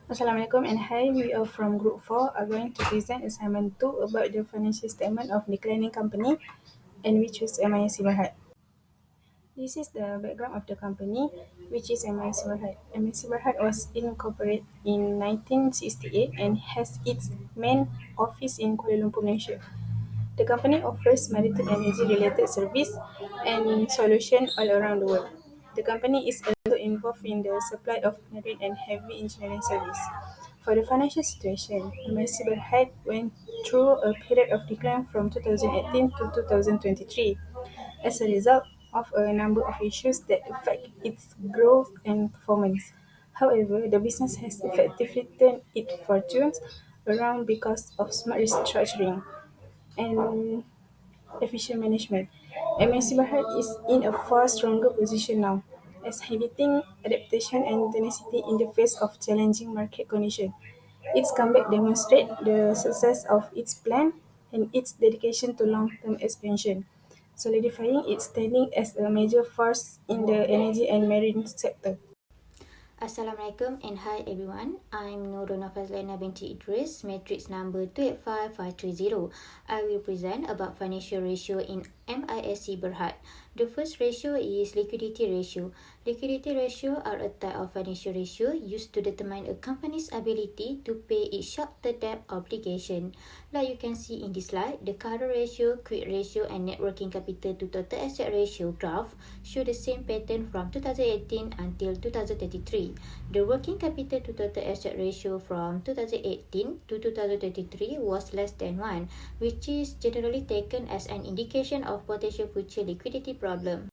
Assalamualaikum and hi, we are from Group 4 are going to present assignment 2 about the financial statement of declining company and we choose MISC Berhad. This is the background of the company, which is MISC Berhad. MISC Berhad was incorporated in 1968 and has its main office in Kuala Lumpur, Malaysia. The company offers maritime energy-related service and solutions all around the world. The company is also involved in the supply of marine and heavy engineering service. For the financial situation, MSC Berhad went through a period of decline from 2018 to 2023 as a result of a number of issues that affect its growth and performance. However, the business has effectively turned its fortunes around because of smart restructuring and efficient management. MNC Berhad is in a far stronger position now, exhibiting adaptation and tenacity in the face of challenging market conditions. Its comeback demonstrates the success of its plan and its dedication to long-term expansion, solidifying its standing as a major force in the energy and marine sector. Assalamualaikum and hi everyone. I'm Nurul Fazlana binti Idris, matrix number 285530. I will present about financial ratio in MISC Berhad. The first ratio is liquidity ratio. Liquidity ratio are a type of financial ratio used to determine a company's ability to pay its short-term debt obligation. Like you can see in this slide, the current ratio, quick ratio and net working capital to total asset ratio graph show the same pattern from 2018 until 2023. The working capital to total asset ratio from 2018 to 2023 was less than 1, which is generally taken as an indication of potential future liquidity problem.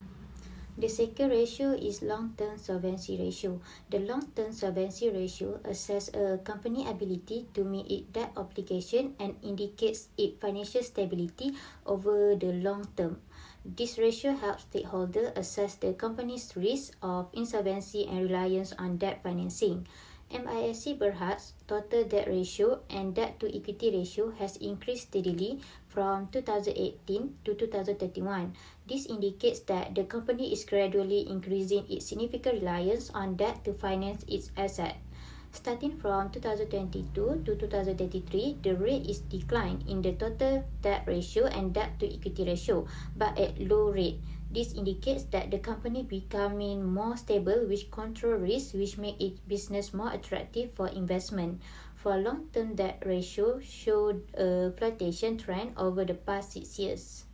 The second ratio is long-term solvency ratio. The long-term solvency ratio assesses a company's ability to meet its debt obligation and indicates its financial stability over the long term. This ratio helps stakeholders assess the company's risk of insolvency and reliance on debt financing. MISC Berhad's total debt ratio and debt to equity ratio has increased steadily from 2018 to 2031. This indicates that the company is gradually increasing its significant reliance on debt to finance its assets. Starting from 2022 to 2033, the rate is declined in the total debt ratio and debt to equity ratio, but at low rate. This indicates that the company becoming more stable, which control risk, which make its business more attractive for investment. For long-term debt ratio showed a fluctuation trend over the past 6 years.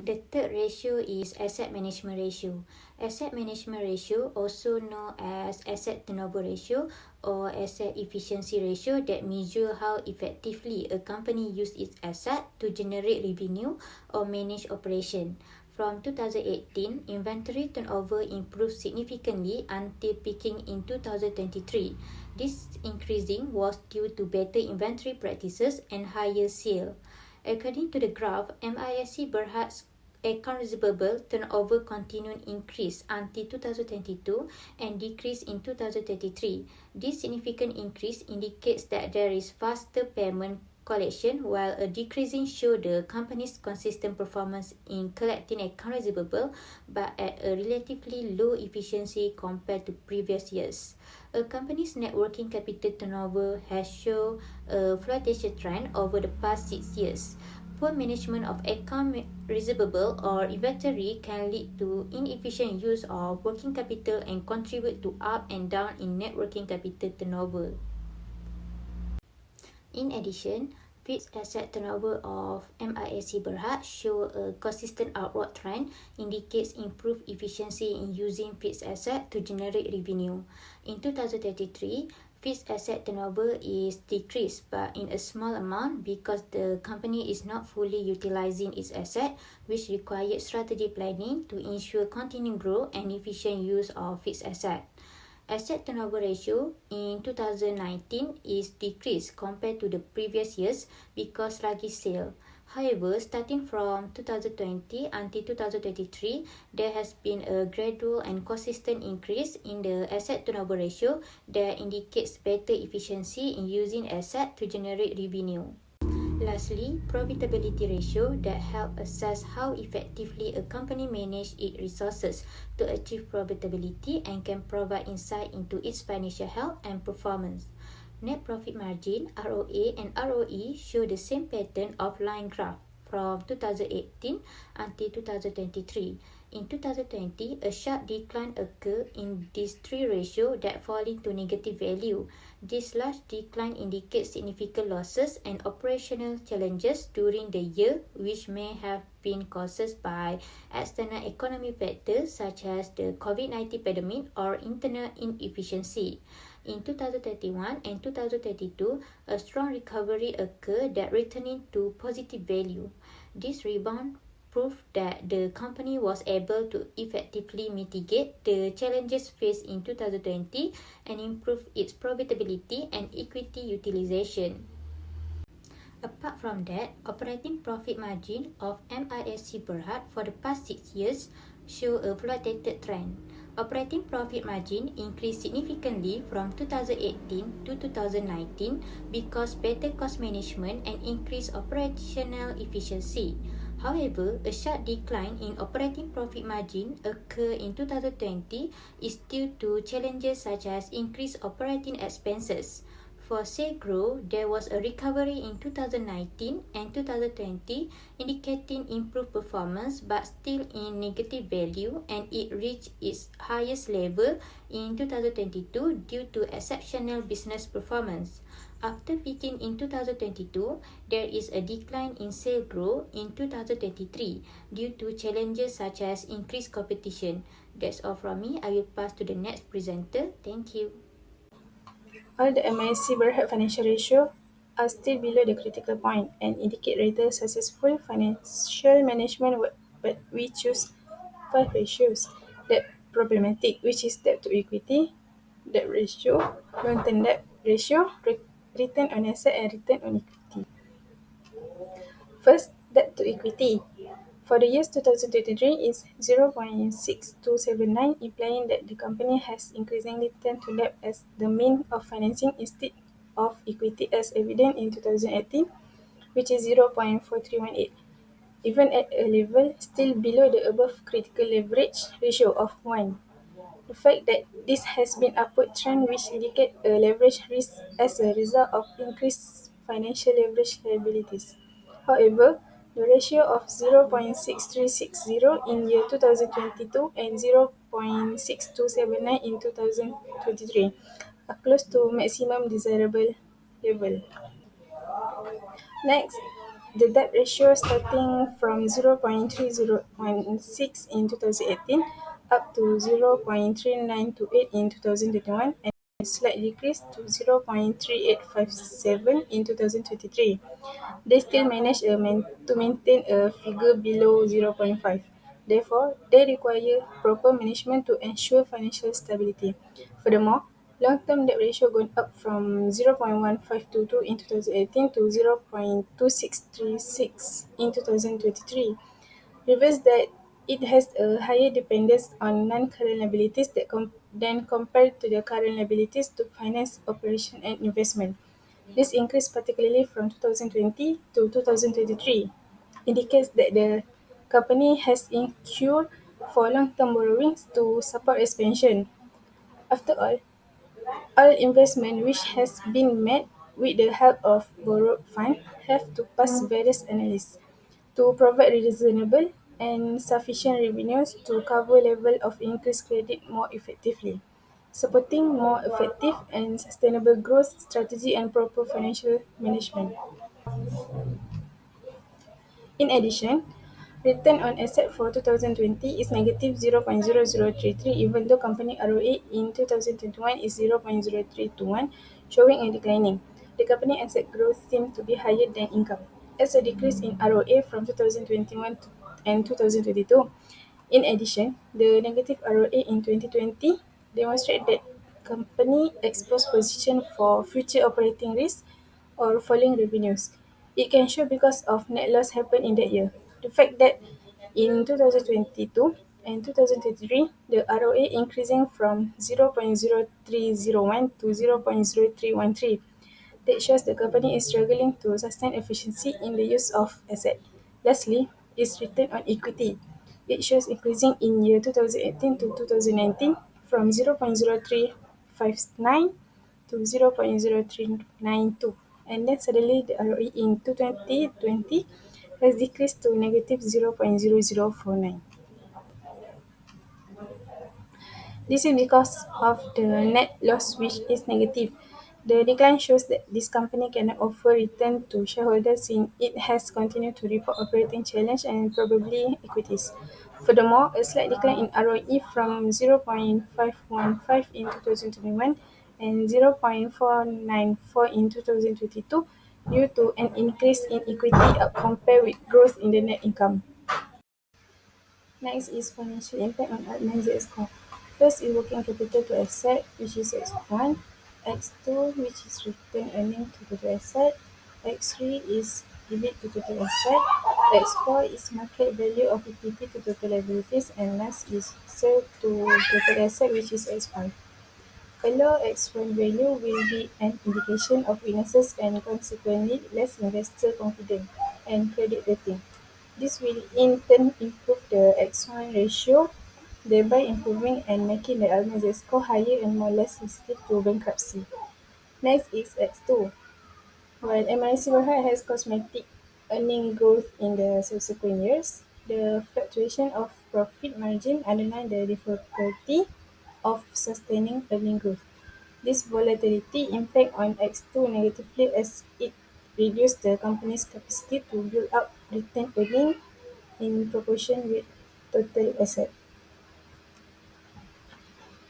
The third ratio is asset management ratio. Asset management ratio, also known as asset turnover ratio or asset efficiency ratio, that measure how effectively a company uses its asset to generate revenue or manage operation. From 2018, inventory turnover improved significantly until peaking in 2023. This increasing was due to better inventory practices and higher sale. According to the graph, MISC Berhad's account receivable turnover continued increase until 2022 and decreased in 2023. This significant increase indicates that there is faster payment collection, while a decreasing show the company's consistent performance in collecting account receivable but at a relatively low efficiency compared to previous years. A company's net working capital turnover has shown a fluctuation trend over the past 6 years. Poor management of account receivable or inventory can lead to inefficient use of working capital and contribute to up and down in net working capital turnover. In addition, fixed asset turnover of MISC Berhad show a consistent upward trend, indicates improved efficiency in using fixed asset to generate revenue. In 2023, fixed asset turnover is decreased but in a small amount because the company is not fully utilizing its asset, which requires strategic planning to ensure continued growth and efficient use of fixed asset. Asset turnover ratio in 2019 is decreased compared to the previous years because sluggish sale. However, starting from 2020 until 2023, there has been a gradual and consistent increase in the asset turnover ratio that indicates better efficiency in using asset to generate revenue. Lastly, profitability ratio that help assess how effectively a company manages its resources to achieve profitability and can provide insight into its financial health and performance. Net profit margin (ROA) and ROE show the same pattern of line graph from 2018 until 2023. In 2020, a sharp decline occurred in these three ratios that fall into negative value. This large decline indicates significant losses and operational challenges during the year, which may have been caused by external economic factors such as the COVID-19 pandemic or internal inefficiency. In 2021 and 2022, a strong recovery occurred that returning to positive value. This rebound proved that the company was able to effectively mitigate the challenges faced in 2020 and improve its profitability and equity utilization. Apart from that, operating profit margin of MISC Berhad for the past 6 years show a fluctuated trend. Operating profit margin increased significantly from 2018 to 2019 because better cost management and increased operational efficiency. However, a sharp decline in operating profit margin occurred in 2020 is due to challenges such as increased operating expenses. For Segro, there was a recovery in 2019 and 2020 indicating improved performance but still in negative value, and it reached its highest level in 2022 due to exceptional business performance. After peaking in 2022, there is a decline in sales growth in 2023 due to challenges such as increased competition. That's all from me. I will pass to the next presenter. Thank you. All the MISC Berhad financial ratio are still below the critical point and indicate rather successful financial management, but we choose five ratios that problematic, which is debt to equity, debt ratio, long-term debt ratio, return on asset and return on equity. First, debt to equity. For the years 2023 is 0.6279, implying that the company has increasingly turned to debt as the mean of financing instead of equity as evident in 2018, which is 0.4318. Even at a level still below the above critical leverage ratio of 1. The fact that this has been upward trend which indicate a leverage risk as a result of increased financial leverage liabilities. However, the ratio of 0.6360 in year 2022 and 0.6279 in 2023 are close to maximum desirable level. Next, the debt ratio starting from 0.3016 in 2018 up to 0.3928 in 2021 and a slight decrease to 0.3857 in 2023. They still manage to maintain a figure below 0.5. Therefore, they require proper management to ensure financial stability. Furthermore, long-term debt ratio gone up from 0.1522 in 2018 to 0.2636 in 2023 reveals that it has a higher dependence on non-current liabilities than compared to the current liabilities to finance operation and investment. This increase, particularly from 2020 to 2023, indicates that the company has incurred for long-term borrowings to support expansion. After all investment which has been made with the help of borrowed funds have to pass various analyses to provide reasonable and sufficient revenues to cover level of increased credit more effectively, supporting more effective and sustainable growth strategy and proper financial management. In addition, return on asset for 2020 is negative 0.0033 even though company ROA in 2021 is 0.0321, showing a declining. The company asset growth seemed to be higher than income, as a decrease in ROA from 2021 and 2022. In addition, the negative ROA in 2020 demonstrate that company exposed position for future operating risk or falling revenues. It can show because of net loss happened in that year. The fact that in 2022 and 2023, the ROA increasing from 0.0301 to 0.0313 that shows the company is struggling to sustain efficiency in the use of asset. Lastly, is return on equity. It shows increasing in year 2018 to 2019 from 0.0359 to 0.0392, and then suddenly the ROE in 2020 has decreased to negative 0.0049. This is because of the net loss, which is negative. The decline shows that this company cannot offer return to shareholders since it has continued to report operating challenge and probably equities. Furthermore, a slight decline in ROE from 0.515 in 2021 and 0.494 in 2022 due to an increase in equity compared with growth in the net income. Next is financial impact on Altman Z score. First is working capital to asset, which is X1. X2, which is return earning to total asset. X3 is EBIT to total asset. X4 is market value of equity to total liabilities. And last is sale to total asset, which is X5. A low X1 value will be an indication of weaknesses and consequently less investor confidence and credit rating. This will in turn improve the X1 ratio, thereby improving and making the Almanza score higher and more less sensitive to bankruptcy. Next is X2. While MIC Berhad has cosmetic earning growth in the subsequent years, the fluctuation of profit margin underline the difficulty of sustaining earning growth. This volatility impact on X2 negatively as it reduces the company's capacity to build up retained earnings in proportion with total asset.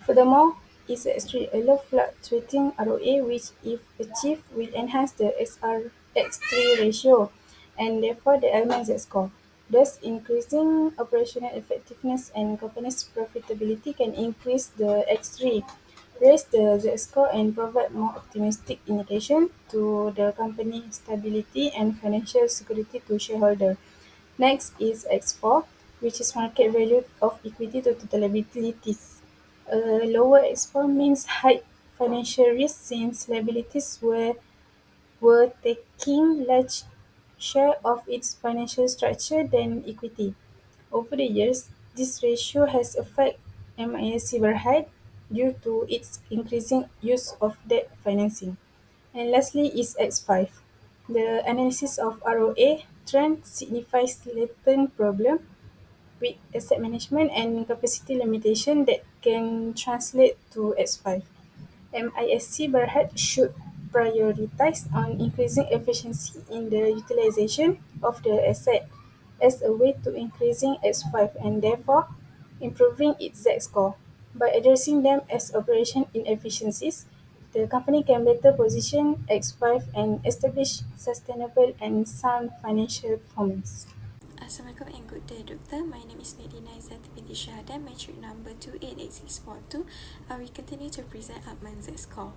Furthermore, is actually a low fluctuating ROA which if achieved will enhance the X3 ratio and therefore the Alman Z score. Thus, increasing operational effectiveness and company's profitability can increase the X3, raise the Z score and provide more optimistic indication to the company stability and financial security to shareholder. Next is X4, which is market value of equity to total liabilities. A lower X4 means high financial risk since liabilities were taking large share of its financial structure than equity. Over the years, this ratio has affected MISC Berhad due to its increasing use of debt financing. And lastly is X5. The analysis of ROA trend signifies latent problem with asset management and capacity limitation that can translate to X5. MISC Berhad should prioritize on increasing efficiency in the utilization of the asset as a way to increasing X5 and therefore improving its Z score. By addressing them as operation inefficiencies, the company can better position X5 and establish sustainable and sound financial performance. Assalamualaikum and good day, Doctor. My name is Medina Izzati binti Syahada, metric number 288642. I will continue to present Altman Z score.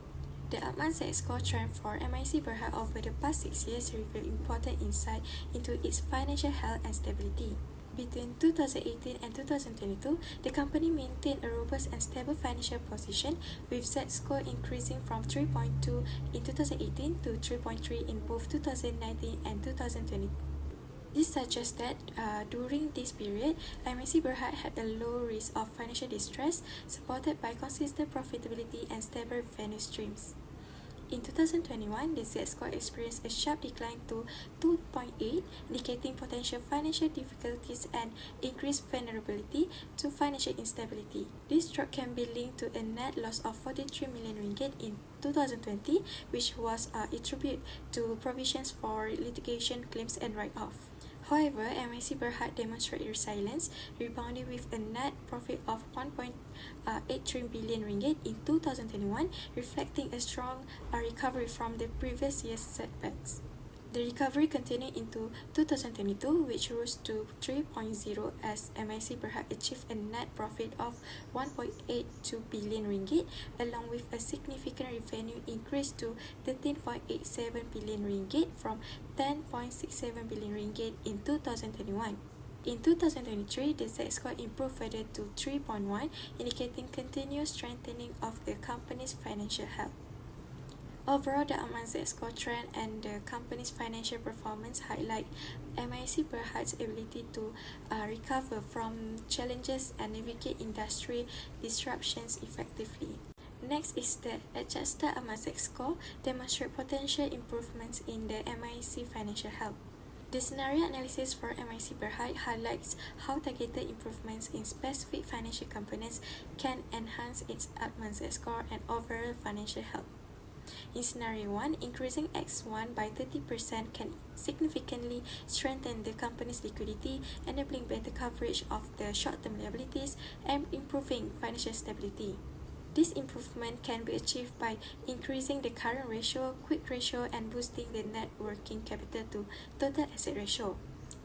The Altman Z score trend for MIC Berhad over the past 6 years reveal important insight into its financial health and stability. Between 2018 and 2022, the company maintained a robust and stable financial position, with Z score increasing from 3.2 in 2018 to 3.3 in both 2019 and 2020. This suggests that during this period, MIC Berhad had a low risk of financial distress, supported by consistent profitability and stable revenue streams. In 2021, the Z score experienced a sharp decline to 2.8, indicating potential financial difficulties and increased vulnerability to financial instability. This drop can be linked to a net loss of 43 million ringgit in 2020, which was attributed to provisions for litigation claims and write-off. However, MIC Berhad demonstrated resilience, rebounding with a net profit of 1.83 billion ringgit in 2021, reflecting a strong recovery from the previous year's setbacks. The recovery continued into 2022, which rose to 3.0 as MIC Berhad achieved a net profit of 1.82 billion ringgit, along with a significant revenue increase to 13.87 billion ringgit from 10.67 billion ringgit in 2021. In 2023, the Z score improved further to 3.1, indicating continuous strengthening of the company's financial health. Overall, the Atman Z-score trend and the company's financial performance highlight MISC Berhad's ability to recover from challenges and navigate industry disruptions effectively. Next is the adjusted Atman Z-score demonstrate potential improvements in the MISC financial health. The scenario analysis for MISC Berhad highlights how targeted improvements in specific financial components can enhance its Atman Z-score and overall financial health. In Scenario 1, increasing X1 by 30% can significantly strengthen the company's liquidity, enabling better coverage of the short-term liabilities and improving financial stability. This improvement can be achieved by increasing the current ratio, quick ratio, and boosting the net working capital to total asset ratio.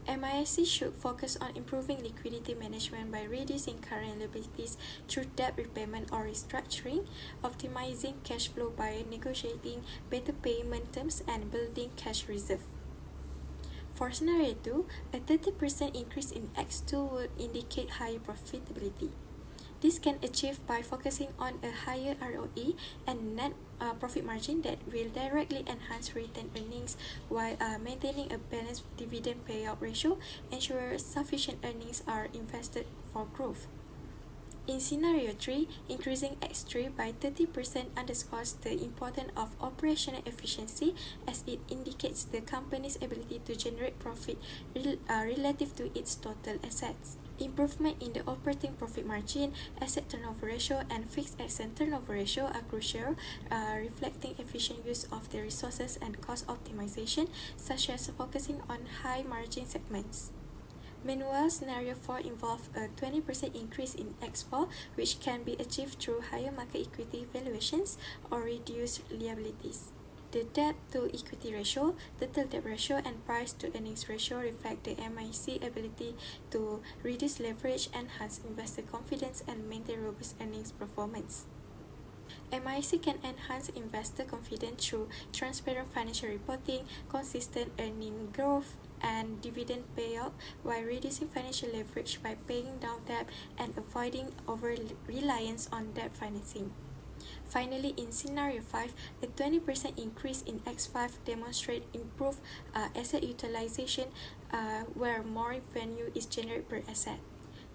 MISC should focus on improving liquidity management by reducing current liabilities through debt repayment or restructuring, optimizing cash flow by negotiating better payment terms, and building cash reserve. For Scenario 2, a 30% increase in X2 would indicate higher profitability. This can achieve by focusing on a higher ROE and net profit margin that will directly enhance retained earnings while maintaining a balanced dividend payout ratio, ensure sufficient earnings are invested for growth. In Scenario 3, increasing X3 by 30% underscores the importance of operational efficiency as it indicates the company's ability to generate profit relative to its total assets. Improvement in the operating profit margin, asset turnover ratio, and fixed asset turnover ratio are crucial, reflecting efficient use of the resources and cost optimization, such as focusing on high-margin segments. Meanwhile, Scenario 4 involves a 20% increase in X4, which can be achieved through higher market equity valuations or reduced liabilities. The debt-to-equity ratio, total debt ratio, and price-to-earnings ratio reflect the MISC ability to reduce leverage, enhance investor confidence, and maintain robust earnings performance. MISC can enhance investor confidence through transparent financial reporting, consistent earning growth, and dividend payout, while reducing financial leverage by paying down debt and avoiding over-reliance on debt financing. Finally, in Scenario 5, a 20% increase in X5 demonstrates improved asset utilization where more revenue is generated per asset,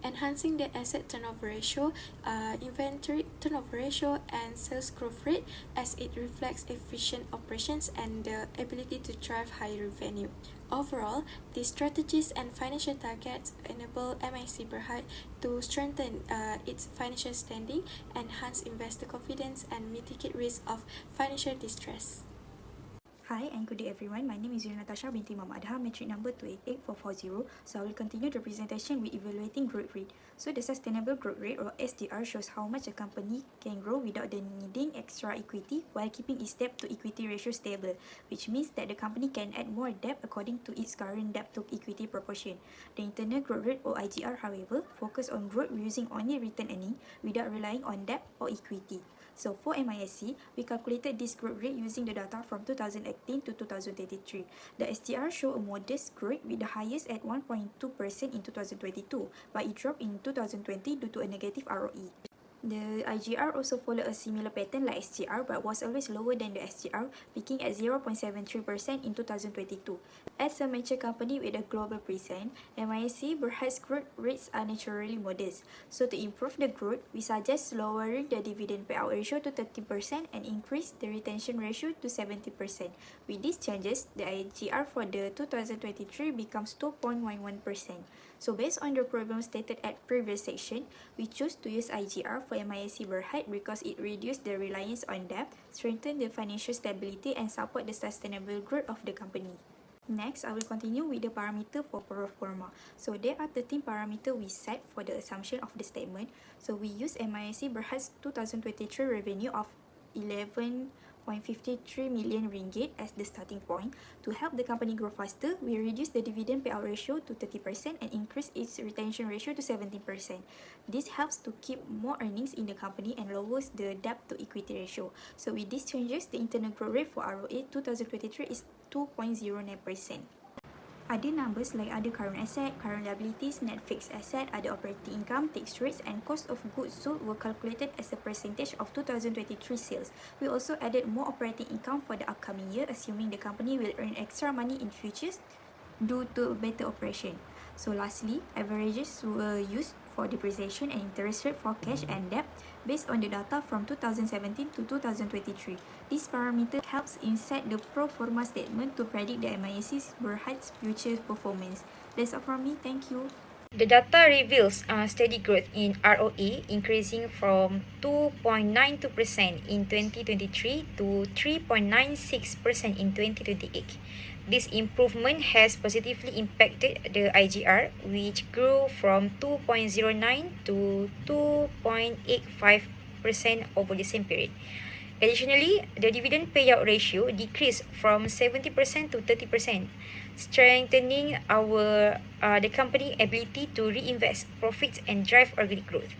enhancing the asset turnover ratio, inventory turnover ratio, and sales growth rate as it reflects efficient operations and the ability to drive higher revenue. Overall, these strategies and financial targets enable MISC Berhad to strengthen its financial standing, enhance investor confidence, and mitigate risk of financial distress. Hi and good day everyone. My name is Zul Natasha binti Muhammad Adha, metric number 288440. So I will continue the presentation with evaluating growth rate. So the sustainable growth rate or SDR shows how much a company can grow without the needing extra equity while keeping its debt to equity ratio stable, which means that the company can add more debt according to its current debt to equity proportion. The internal growth rate or IGR, however, focus on growth using only retained earning without relying on debt or equity. So for MISC, we calculated this growth rate using the data from 2018 to 2023. The SDR show a modest growth with the highest at 1.2% in 2022, but it dropped in 2020 due to a negative ROE. The IGR also followed a similar pattern like SGR but was always lower than the SGR, peaking at 0.73% in 2022. As a mature company with a global presence, MISC Berhad's growth rates are naturally modest. So to improve the growth, we suggest lowering the dividend payout ratio to 30% and increase the retention ratio to 70%. With these changes, the IGR for the 2023 becomes 2.11%. So based on the problem stated at previous section, we choose to use IGR for MISC Berhad because it reduces the reliance on debt, strengthen the financial stability, and support the sustainable growth of the company. Next, I will continue with the parameter for pro forma. So there are 13 parameters we set for the assumption of the statement. So we use MISC Berhad's 2023 revenue of 11.53 million ringgit as the starting point. To help the company grow faster, we reduce the dividend payout ratio to 30% and increase its retention ratio to 17%. This helps to keep more earnings in the company and lowers the debt to equity ratio. So with these changes, the internal growth rate for ROA 2023 is 2.09%. Other numbers like other current asset, current liabilities, net fixed asset, other operating income, tax rates, and cost of goods sold were calculated as a percentage of 2023 sales. We also added more operating income for the upcoming year, assuming the company will earn extra money in futures due to better operation. So lastly, averages were used for depreciation and interest rate for cash and debt based on the data from 2017 to 2023. This parameter helps in set the pro forma statement to predict the MISC Berhad's future performance. That's all from me. Thank you. The data reveals steady growth in ROE, increasing from 2.92% in 2023 to 3.96% in 2028. This improvement has positively impacted the IGR, which grew from 2.09 to 2.85% over the same period. Additionally, the dividend payout ratio decreased from 70% to 30%, strengthening the company ability to reinvest profits and drive organic growth.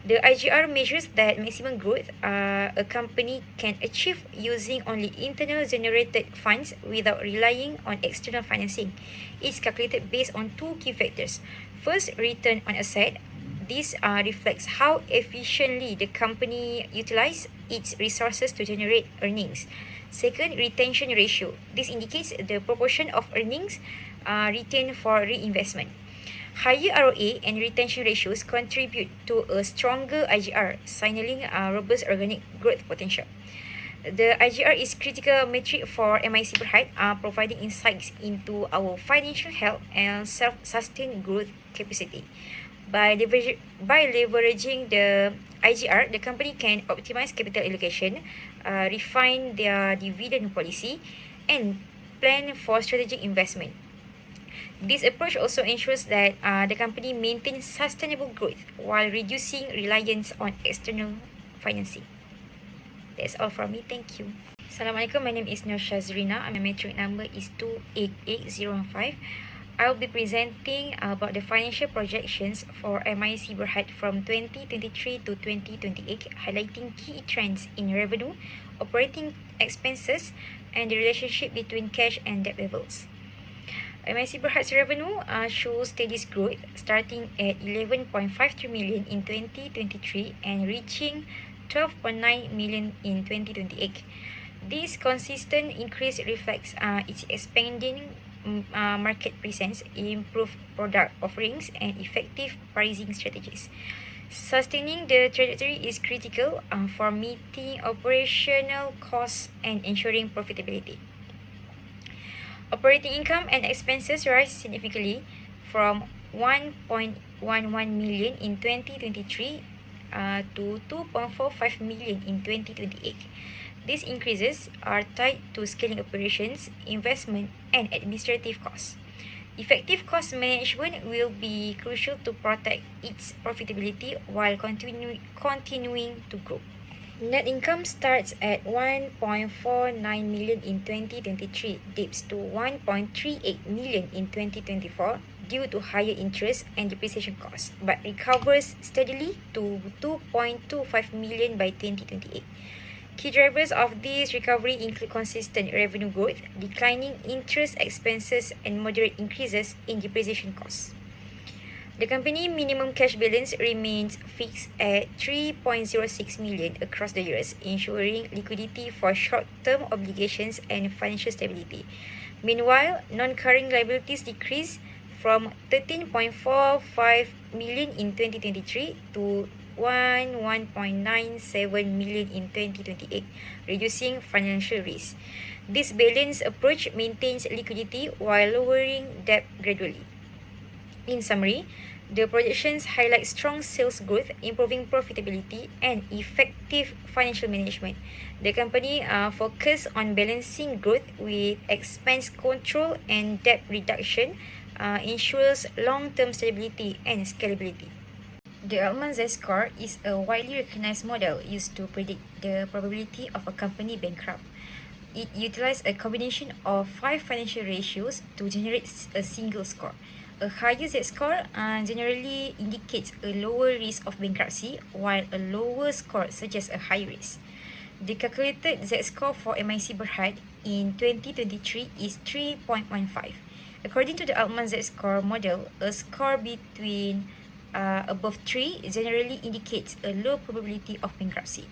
The IGR measures that maximum growth a company can achieve using only internal generated funds without relying on external financing. It's calculated based on two key factors. First, return on asset. This reflects how efficiently the company utilizes its resources to generate earnings. Second, retention ratio. This indicates the proportion of earnings retained for reinvestment. Higher ROA and retention ratios contribute to a stronger IGR, signaling a robust organic growth potential. The IGR is critical metric for MISC Berhad, providing insights into our financial health and self-sustained growth capacity. By leveraging the IGR, the company can optimize capital allocation, refine their dividend policy, and plan for strategic investment. This approach also ensures that the company maintains sustainable growth while reducing reliance on external financing. That's all from me. Thank you. Assalamualaikum. My name is Nur Shazrina. My metric number is 288015. I'll be presenting about the financial projections for MISC Berhad from 2023 to 2028, highlighting key trends in revenue, operating expenses, and the relationship between cash and debt levels. MISC Berhad's revenue shows steady growth, starting at 11.53 million in 2023 and reaching 12.9 million in 2028. This consistent increase reflects its expanding market presence, improved product offerings, and effective pricing strategies. Sustaining the trajectory is critical for meeting operational costs and ensuring profitability. Operating income and expenses rise significantly from 1.11 million in 2023 to 2.45 million in 2028. These increases are tied to scaling operations, investment, and administrative costs. Effective cost management will be crucial to protect its profitability while continuing to grow. Net income starts at 1.49 million in 2023, dips to 1.38 million in 2024 due to higher interest and depreciation costs, but recovers steadily to 2.25 million by 2028. Key drivers of this recovery include consistent revenue growth, declining interest expenses, and moderate increases in depreciation costs. The company minimum cash balance remains fixed at 3.06 million across the years, ensuring liquidity for short-term obligations and financial stability. Meanwhile, non-current liabilities decreased from 13.45 million in 2023 to 1.97 million in 2028, reducing financial risk. This balanced approach maintains liquidity while lowering debt gradually. In summary, the projections highlight strong sales growth, improving profitability, and effective financial management. The company focused on balancing growth with expense control and debt reduction, ensures long-term stability and scalability. The Altman Z-score is a widely recognized model used to predict the probability of a company bankrupt. It utilizes a combination of 5 financial ratios to generate a single score. A higher Z-score generally indicates a lower risk of bankruptcy, while a lower score suggests a high risk. The calculated Z-score for MISC Berhad in 2023 is 3.15. According to the Altman Z-score model, a score between above 3 generally indicates a low probability of bankruptcy.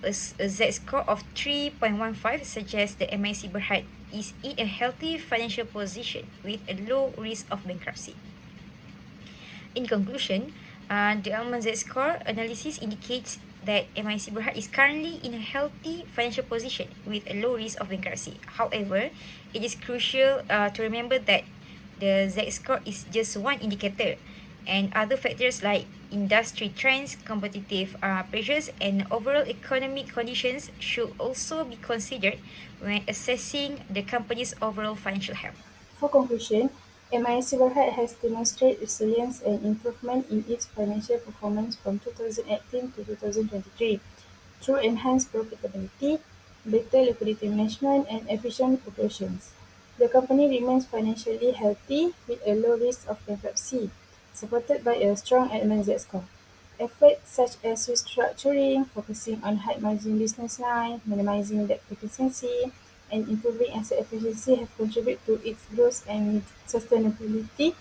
A Z-score of 3.15 suggests that MIC Berhad is in a healthy financial position with a low risk of bankruptcy. In conclusion, the Altman Z-score analysis indicates that MIC Berhad is currently in a healthy financial position with a low risk of bankruptcy. However, it is crucial to remember that the Z-score is just one indicator, and other factors like industry trends, competitive pressures, and overall economic conditions should also be considered when assessing the company's overall financial health. For conclusion, MIS Berhad has demonstrated resilience and improvement in its financial performance from 2018 to 2023 through enhanced profitability, better liquidity management, and efficient operations. The company remains financially healthy with a low risk of bankruptcy, supported by a strong Altman Z-score. Efforts such as restructuring, focusing on high-margin business lines, minimizing debt frequency, and improving asset efficiency have contributed to its growth and sustainability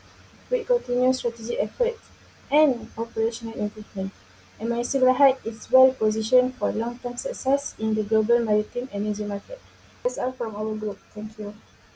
with continuous strategic efforts and operational improvement. MIC Berhad is well positioned for long-term success in the global maritime energy market. That's all from our group. Thank you.